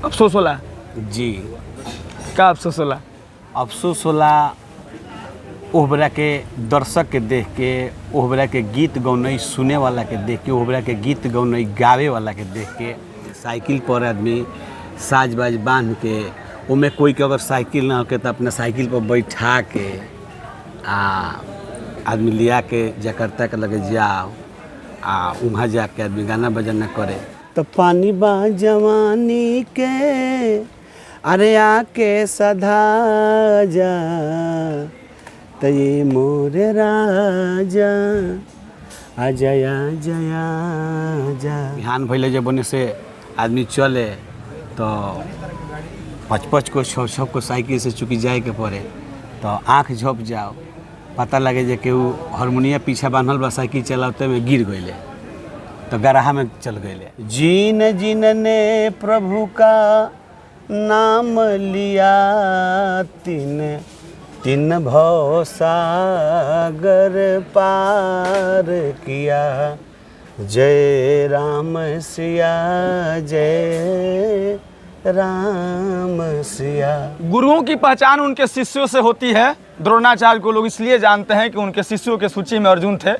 अफसोस होला जी। का अफसोस होला? अफसोस होला ओहबरा के दर्शक के देख के, ओहबरा के गीत गौनई सुने वाला के देख के, ओहबरा के गीत गौनई गावे वाला के देख के। साइकिल पर आदमी साज बाज बांध के, उमें कोई के अगर साइकिल ना होके तो अपना साइकिल पर बैठा के आदमी लिया के जकार्ता के लगे जाओ वहाँ जाके आदमी गाना बजाना करे। तो पानी बा जवानी के अरे आके सधा जा, तो ये मोरे राजा आ जया जया जा। बिहान भैले जब बने से आदमी चले तो 5-5 को 6-6 को साइकिल से चुकी जाए के पड़े, तो आँख झप जाओ, पता लगे जे केहू हारमोनिया पीछा बांधल बा साइकिल चलाते में गिर गए तो गराहा में चल गए। जीन जीन ने प्रभु का नाम लिया, तीन तीन भव सागर पार किया, जय राम सिया जय राम सिया। गुरुओं की पहचान उनके शिष्यों से होती है। द्रोणाचार्य को लोग इसलिए जानते हैं कि उनके शिष्यों के सूची में अर्जुन थे।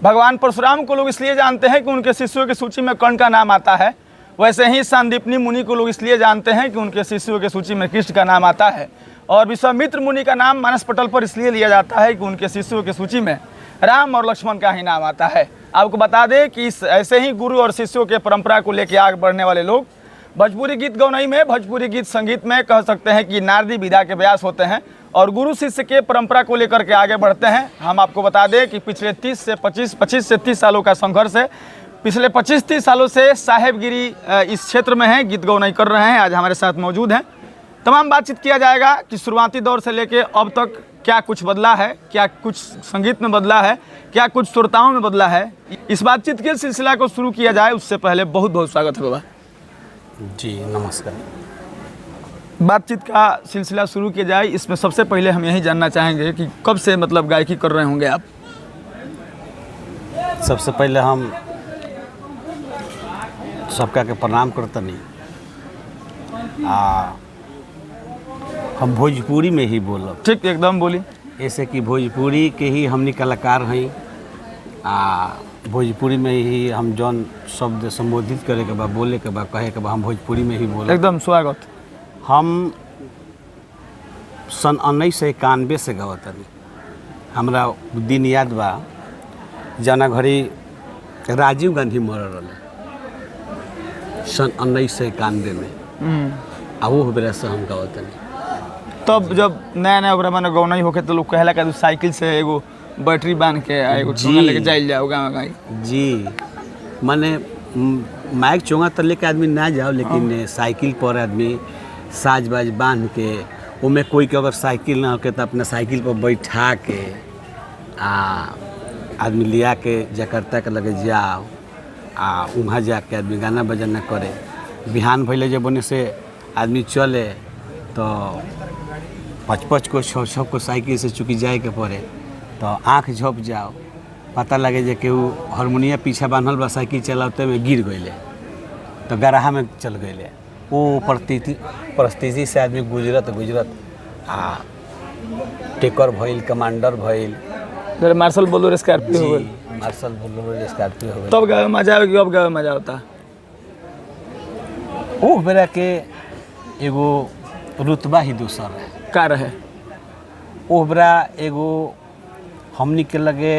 भगवान परशुराम को लोग इसलिए जानते हैं कि उनके शिष्यों की सूची में कर्ण का नाम आता है। वैसे ही सांदीपनी मुनि को लोग इसलिए जानते हैं कि उनके शिष्यों की सूची में कृष्ण का नाम आता है। और विश्वामित्र मुनि का नाम मानस पटल पर इसलिए लिया जाता है कि उनके शिष्यों की सूची में राम और लक्ष्मण का ही नाम आता है। आपको बता दें कि ऐसे ही गुरु और शिष्यों के परंपरा को लेकर आगे बढ़ने वाले लोग भोजपुरी गीत गौनई में, भोजपुरी गीत संगीत में कह सकते हैं कि नारदी विधा के व्यास होते हैं और गुरु शिष्य के परंपरा को लेकर के आगे बढ़ते हैं। हम आपको बता दें कि पिछले 25 से 30 सालों का संघर्ष है। पिछले 25-30 सालों से साहेबगिरी इस क्षेत्र में है, गीत गौनई कर रहे हैं। आज हमारे साथ मौजूद हैं। तमाम बातचीत किया जाएगा कि शुरुआती दौर से लेके अब तक क्या कुछ बदला है, क्या कुछ संगीत में बदला है, क्या कुछ श्रोताओं में बदला है। इस बातचीत के सिलसिला को शुरू किया जाए उससे पहले बहुत बहुत स्वागत है बाबा जी। नमस्कार। बातचीत का सिलसिला शुरू किया जाए, इसमें सबसे पहले हम यही जानना चाहेंगे कि कब से मतलब गायकी कर रहे होंगे आप? सबसे पहले हम सबका के प्रणाम करतनी। हम भोजपुरी में ही बोलब। ठीक, एकदम बोली। ऐसे कि भोजपुरी के ही हमनी कलाकार हैं। भोजपुरी में ही हम जौन शब्द संबोधित करे के बा, बोले के बा, कहे के बा, हम भोजपुरी में ही बोले। एकदम स्वागत। हम सन 1991 से गवतनी। हमरा दिन याद बा जना घड़ी राजीव गांधी मरल रहे सन 1991 में। वो बेरा से हम गवतनी। तब जब नया नया ओकरा माने गौनई होके तो लोग कहेला कि साइकिल से एगो बैटरी बांध के एगो चोंगा लेके जाइल जाओ गाँव गाँव। जी, माने माइक चोंगा तो लेके आदमी ना जाओ, लेकिन साइकिल पर आदमी साज बाज बांध के, उमें कोई के अगर साइकिल ना होके तो अपना साइकिल पर बैठा के आदमी लिया के जकार्ता के लगे जाओ वहाँ जाके आदमी गाना बजाना करे। बिहान भैले जब बने से आदमी चले तो 5-5 को 6-6 को साइकिल से चुकी जाए के पड़े, तो आँख झप जाओ, पता लगे जे केहू हारमोनिया पीछा बांधल बा साइकिल चलाते में गिर गए तो गराहा में चल गए। वो परिस्थिति से आदमी गुजरत टेकर भइल, कमांडर भइल, मार्शल बोलेरो स्कॉर्पियो हो गई। मार्शल बोलेरो स्कॉर्पियो हो गई। तब गावे मजा आवे कि अब गावे मजा होता? वो बेरा के एगो रुतबा ही दूसर है का रहे। वो बेरा एगो हमनी के लगे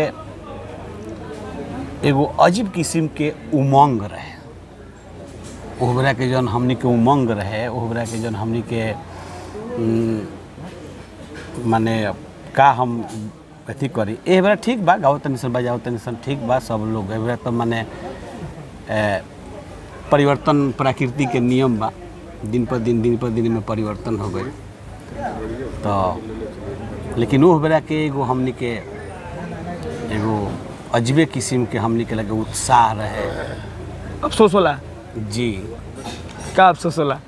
एगो अजीब किस्म के उमंग रहे। ओहबरा के जौन हमनी के उमंग रहे, ओहबरा के जौन हमनी के माने का हम अथी करी। ए बेरा ठीक बा, गाओ तनी सन बजाओ तनी सन, ठीक बा सब लोग। ए बेरा तो माने परिवर्तन प्रकृति के नियम बा, दिन पर दिन में परिवर्तन हो गई। तो लेकिन वो बेरा के एगो हमनी के एगो अजबे किस्म के हमनी के लगे उत्साह रहे। अफसोस होला जी। का अफसोस होला?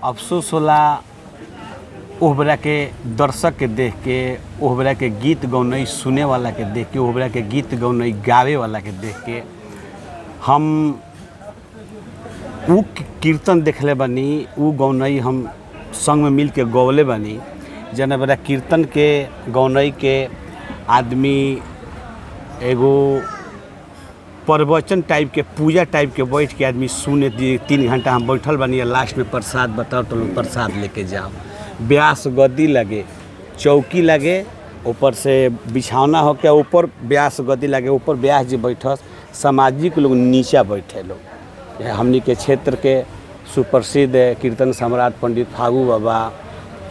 अफसोस होला ओहबरा के दर्शक के देख के, ओहबरा के गीत गौनई सुने वाला के देख के, ओहबरा के गीत गौनई गावे वाला के देख के हम उ कीर्तन देखले बानी, उ गौनई हम संग में मिल के गौले बानी। जना बड़ा कीर्तन के गौनई के आदमी एगो प्रवचन टाइप के पूजा टाइप के बैठ के आदमी सुने दिए। 3 घंटा हम बैठल बानी, लास्ट में प्रसाद बताओ तो लोग प्रसाद लेके जाओ। ब्यास गद्दी लगे, चौकी लगे, ऊपर से बिछौना हो के ऊपर ब्यास गद्दी लगे, ऊपर ब्यास जी बैठस, सामाजिक लोग नीचा बैठे लोग। हमनी के क्षेत्र के सुप्रसिद्ध कीर्तन सम्राट पंडित फागू बाबा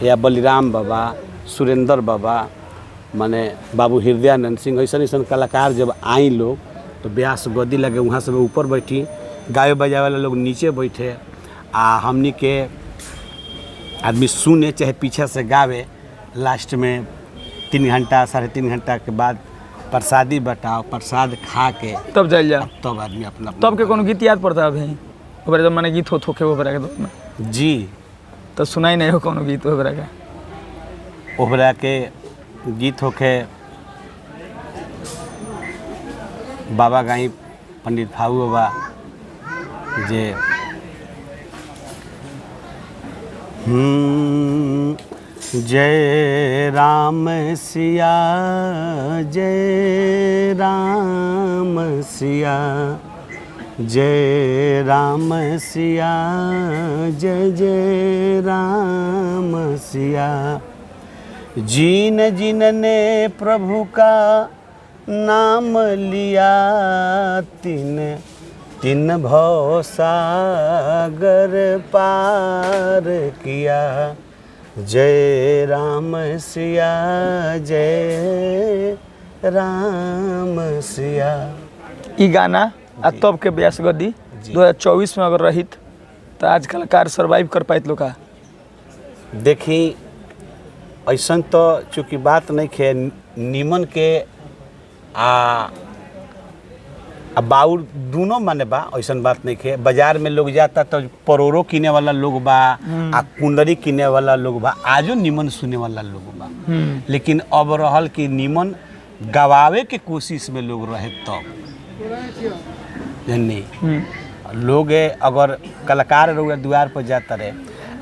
या बलिराम बाबा, सुरेंद्र बाबा, माने बाबू हृदयानंद सिंह, ऐसा कलाकार जब आई लोग तो ब्यास गद्दी लगे, वहाँ से ऊपर बैठी, गाय बजावे वाला लोग नीचे बैठे, आ हमनी के आदमी सुने चाहे पीछे से गावे। लास्ट में 3 घंटा 3.5 घंटा के बाद प्रसादी बटाओ, प्रसाद खा के तब जाइल जा, तब आदमी अपना तब के कोनो गीत याद पड़ता है अभी ओकरा जब मैंने गीत होके ओकरा के दौर में जी तो सुनाई नहीं हो कोनो गीत ओकरा के गीत होके बाबा गाई पंडित फागू बाबा जे जय राम सिया, जय राम सिया, जय राम सिया, जय जय राम सिया। जिन जिन ने प्रभु का नाम लिया, तिन तिन भव सागर पार किया। जय राम सिया, जय राम सिया। ई गाना आ तब के ब्यास गद्दी 2024 में अगर रहित तो आज कलाकार सर्वाइव कर पाइत लोग का? देखी ऐसा तो चूँकि बात नहीं खे नीमन के आ बाउर दोनों माने बा, ऐसा बात नहीं खे। बाजार में लोग जाता तो परोरो किने वाला लोग बा, आ कुंडरी किने वाला लोग बा, आजो नीमन सुने वाला लोग बा। लेकिन अब रहल कि नीमन गवावे के कोशिश में लोग रहे तब नहीं लोग अगर कलाकार रउआ द्वार पर जाता रहे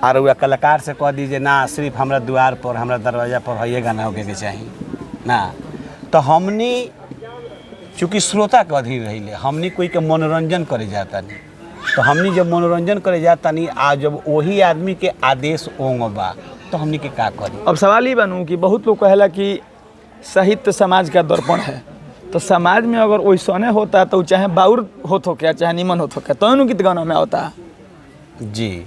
और रउआ कलाकार से कह दीजिए ना सिर्फ हमारा द्वार पर हमारा दरवाजा पर है ये गाना होके के चाहिए ना, तो हमनी चूँकि श्रोता के अधीन रही, हमनी कोई के मनोरंजन करे जाता नहीं, तो हमनी जब मनोरंजन करे जाता नहीं आ जब वही आदमी के आदेश ओंग बा तो हमनी के का करी। अब सवाल ही बनू कि बहुत लोग कहेला कि साहित्य समाज का दर्पण है, तो समाज में अगर वैसने होता तो चाहे बाउर होत हो क्या चाहे नीमन होत हो क्या तो गीत गाना में होता जी।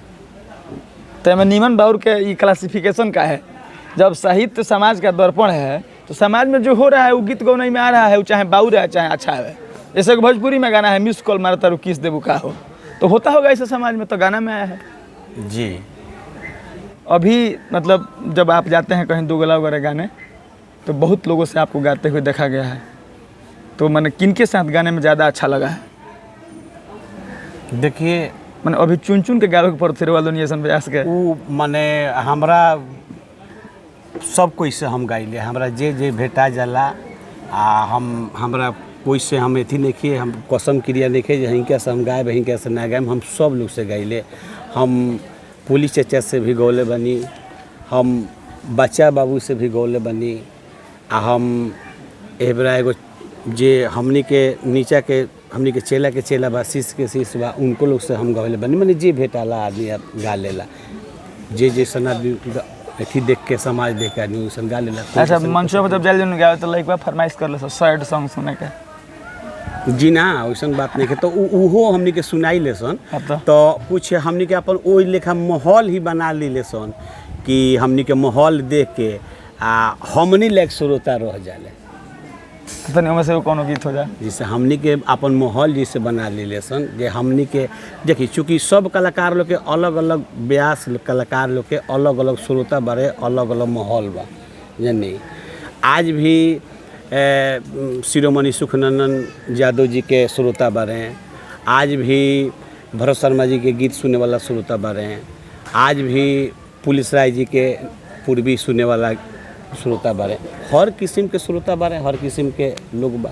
तो मैं नीमन बाउर के ये क्लासिफिकेशन का है। जब साहित्य समाज का दर्पण है तो समाज में जो हो रहा है वो गीत गौनई में आ रहा है, वो चाहे बाउर है चाहे अच्छा है। जैसे भोजपुरी में गाना है मिस कॉल मारता रू किस देबू का हो, तो होता होगा ऐसे समाज में, तो गाना में आया है जी। अभी मतलब जब आप जाते हैं कहीं दोगला वगैरह गाने तो बहुत लोगों से आपको गाते हुए देखा गया है, तो मैंने किनके साथ गाने में ज़्यादा अच्छा लगा है? देखिए मैंने अभी चुन चुन के गालों के पर वालों नहीं प्रयास के वो माने हमरा सब कोई से हम गाइले, हमरा जे जे भेटा जाला आ हमरा कोई से हम एथी नहीं किए, हम कसम क्रिया नहीं किए हिंके से हम गाए हिंके से ना गाए, हम सब लोग से गाइले। हम पुलिस चचा से भी गौले बनी, हम बच्चा बाबू से भी गौले बनी, आ हम एबरा एगो जे हमनी के नीचा के हमनी के चेला बा शीश के शीश बा उनको लोग से हम गौले बनी। मैंने जे भेटाला आदमी गा लेला, जे जैसन आदमी अथी देख के समाज देख के आदमी वैसन गा लेला। अच्छा मंचो पर जब जल्दी गावे तो लाइक फरमाइश कर ले सैड सॉन्ग सुने के? जी ना वैसन बात नहीं है, तो उहो हमनी के सुनाई ले सन, तो कुछ हमनी के अपन ओइ लेखा माहौल ही बना ली ले सन कि हमनी के माहौल देख के आ हमनी लायक श्रोता रह जाले। तनी में से कोनो गीत हो जाए जिससे हमनी के अपन माहौल जिससे बना ली सन जे हमनी के देखी, चूँकि सब कलाकार लोग के अलग अलग व्यास कलाकार लोग के अलग अलग श्रोता बारे, अलग अलग माहौल बा जानी। आज भी शिरोमणि सुखनंदन यादव जी के श्रोता बारे हैं, आज भी भरत शर्मा जी के गीत सुनने वाला श्रोता बारे हैं, आज भी पुलिस राय जी के पूर्वी सुनने वाला श्रोता बारे, हर किस्म के श्रोता बारे, हर किस्म के लोग बा।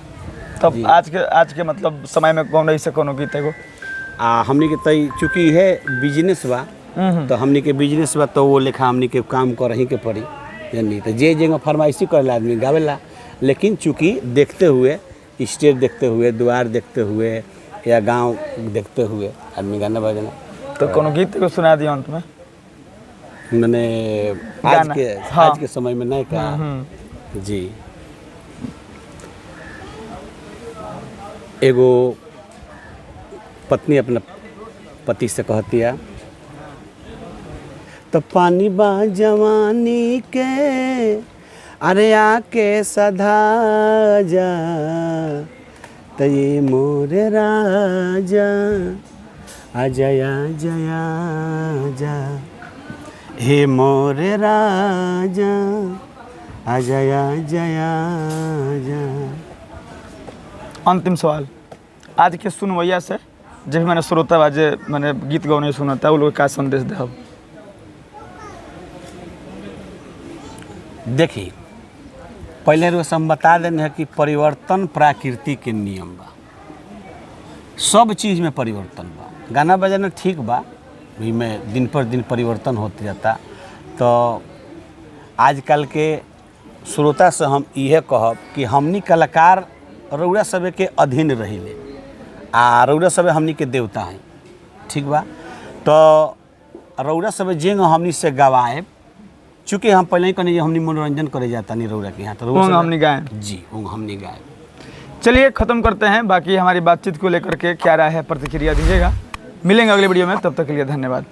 तब आज के मतलब समय में कौन से कोनो गीत एगो हमनी के तई चूँकि है बिजनेस बा तो हमनी के बिजनेस बा तो वो लेखा हमनी के काम कर ही के पड़ी यानी तो जे जगह फरमाइशी करेला आदमी गावेला, लेकिन चूँकि देखते हुए स्टेज देखते हुए द्वार देखते हुए या गांव देखते हुए आदमी गाना बजाना। तो कोनो गीत को सुना दिया अंत में मैंने गाना। आज के समय में नहीं कहा जी। एगो पत्नी अपना पति से कहती है तो पानी बा जवानी के अरे आके सधा जा तो ये मोरे राजा आ जया जया जा हे मोरे राजा आ जया जया जा। अंतिम सवाल आज के सुनवैया से जब मैंने श्रोता बाजे मैंने गीत गौने सुना था वो लोग का संदेश दे। देखिए पहले रोज हम बता देने हैं कि परिवर्तन प्रकृति के नियम बा, सब चीज़ में परिवर्तन बा। गाना बजाना ठीक बा भी में दिन पर दिन परिवर्तन होते जाता। तो आजकल के श्रोता से हम यह कहब कि हमनी कलाकार रउरा सबे के अधीन रहिले आ रउरा सबे हमनी के देवता हैं, ठीक बा। तो रउरा सबे जेंग हमनी से गवाए, चूँकि हम पहले ही कहनी हमनी मनोरंजन करे जाता नहीं रउरा के यहाँ, तो हमनी गाएं जी हमनी गाए। चलिए ख़त्म करते हैं, बाकी हमारी बातचीत को लेकर के क्या राय है प्रतिक्रिया दीजिएगा। मिलेंगे अगले वीडियो में, तब तक के लिए धन्यवाद।